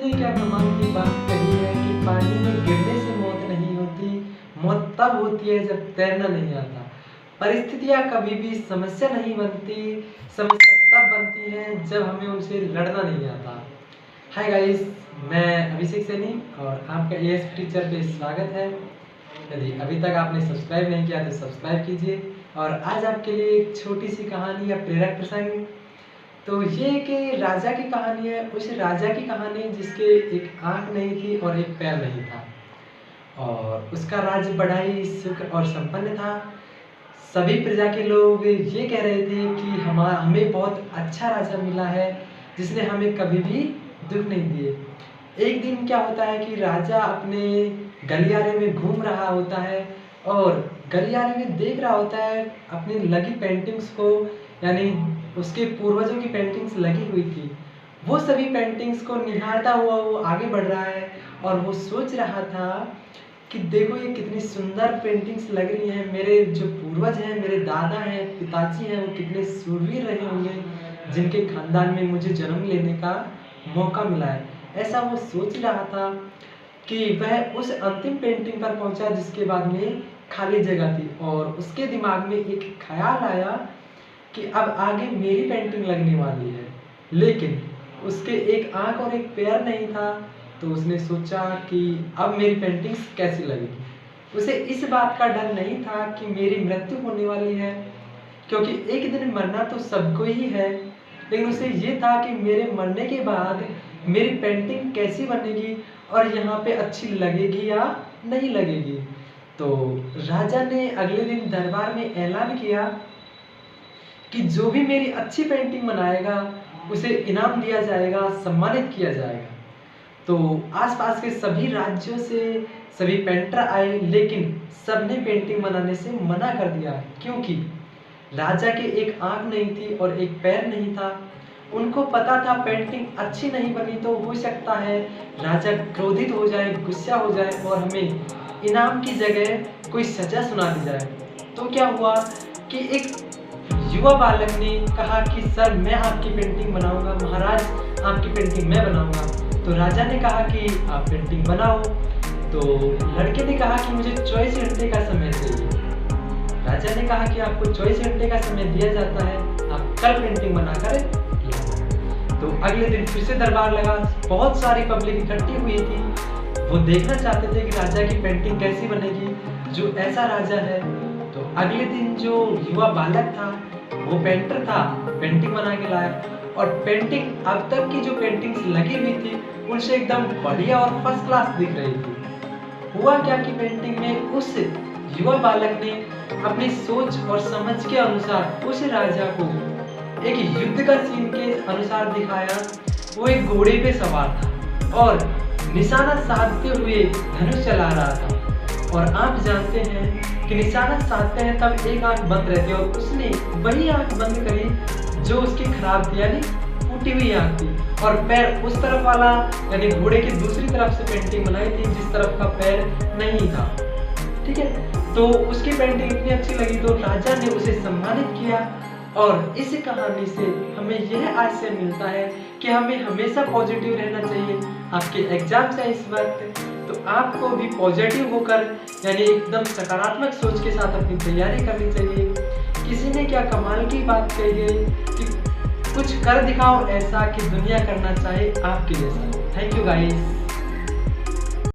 ने क्या कमाल की बात कही है कि पानी में गिरने से मौत नहीं होती, मौत तब होती है जब तैरना नहीं आता। परिस्थितियाँ कभी भी समस्या नहीं बनती, समस्या तब बनती है जब हमें उनसे लड़ना नहीं आता। हाय गाइस, मैं अभिषेक सैनी और आपका एएस टीचर पे स्वागत है। यदि अभी तक आपने सब्सक्राइब नहीं किया तो सब्सक्राइब कीजिए। और आज आपके लिए एक छोटी सी कहानी या प्रेरक प्रसंग। तो ये कि राजा की कहानी है, उस राजा की कहानी जिसके एक आँख नहीं थी और एक पैर नहीं था, और उसका राज्य बड़ा ही सुख और संपन्न था। सभी प्रजा के लोग ये कह रहे थे कि हमें बहुत अच्छा राजा मिला है जिसने हमें कभी भी दुख नहीं दिए। एक दिन क्या होता है कि राजा अपने गलियारे में घूम रहा होता है और गलियारे में देख रहा होता है अपनी लगी पेंटिंग्स को, यानी उसके पूर्वजों की पेंटिंग्स लगी हुई थी। वो सभी पेंटिंग्स को निहारता हुआ वो आगे बढ़ रहा है और वो सोच रहा था कि देखो ये कितनी सुंदर पेंटिंग्स लग रही हैं, मेरे जो पूर्वज हैं, मेरे दादा हैं, पिताजी हैं, वो कितने शूरवीर रहे होंगे जिनके खानदान में मुझे जन्म लेने का मौका मिला है। ऐसा वो सोच रहा था कि वह उस अंतिम पेंटिंग पर पहुंचा जिसके बाद में खाली जगह थी, और उसके दिमाग में एक ख्याल आया कि अब आगे मेरी पेंटिंग लगने वाली है। लेकिन उसके एक आँख और एक पैर नहीं था, तो उसने सोचा कि अब मेरी पेंटिंग्स कैसी लगेगी। उसे इस बात का डर नहीं था कि मेरी मृत्यु होने वाली है, क्योंकि एक दिन मरना तो सबको ही है। लेकिन उसे ये था कि मेरे मरने के बाद मेरी पेंटिंग कैसी बनेगी और यहाँ पे अच्छी लगेगी या नहीं लगेगी। तो राजा ने अगले दिन दरबार में ऐलान किया कि जो भी मेरी अच्छी पेंटिंग बनाएगा उसे इनाम दिया जाएगा, सम्मानित किया जाएगा। तो आसपास के सभी राज्यों से सभी पेंटर आए, लेकिन सबने पेंटिंग बनाने से मना कर दिया, क्योंकि राजा के एक आँख नहीं थी और एक पैर नहीं था। उनको पता था पेंटिंग अच्छी नहीं बनी तो हो सकता है राजा क्रोधित हो जाए, गुस्सा हो जाए और हमें इनाम की जगह कोई सजा सुना दी जाए। तो क्या हुआ कि एक युवा बालक ने कहा कि सर मैं आपकी पेंटिंग बनाऊंगा, महाराज आपकी पेंटिंग मैं बनाऊंगा। तो राजा ने कहा कि आप पेंटिंग बनाओ। तो लड़के ने कहा कि मुझे 24 घंटे का समय चाहिए। राजा ने कहा कि आपको 24 घंटे का समय दिया जाता है, आप कल पेंटिंग बनाकर लाओ। तो अगले दिन फिर से दरबार लगा, बहुत सारी पब्लिक इकट्ठी हुई थी। वो देखना चाहते थे कि राजा की पेंटिंग कैसी बनेगी, जो ऐसा राजा है। तो अगले दिन जो युवा बालक था वो पेंटर था, पेंटिंग बना के लाया, और पेंटिंग अब तक की जो पेंटिंग्स लगी हुई थी उनसे एकदम बढ़िया और फर्स्ट क्लास दिख रही थी। हुआ क्या कि पेंटिंग में उस युवा बालक ने अपनी सोच और समझ के अनुसार उस राजा को एक युद्ध का सीन के अनुसार दिखाया। वो एक घोड़े पे सवार था और निशाना साधते हुए धनुष चला रहा था। और आप जानते हैं कि निशाना साधते हैं तब एक आंख बंद रहती है, और उसने वही आंख बंद करी जो उसकी खराब थी, यानी टूटी हुई आंख थी, और पैर उस तरफ वाला यानी घोड़े की दूसरी तरफ से पेंटिंग बनाई थी जिस तरफ का पैर नहीं था। ठीक है, तो उसकी पेंटिंग इतनी अच्छी लगी तो राजा ने उसे सम्मानित किया। और इस कहानी से हमें यह आशय मिलता है कि हमें हमेशा पॉजिटिव रहना चाहिए। आपके एग्जाम्स है इस वक्त, तो आपको भी पॉजिटिव होकर यानी एकदम सकारात्मक सोच के साथ अपनी तैयारी करनी चाहिए। किसी ने क्या कमाल की बात कही है कि कुछ कर दिखाओ ऐसा कि दुनिया करना चाहे आपके जैसा। Thank you guys.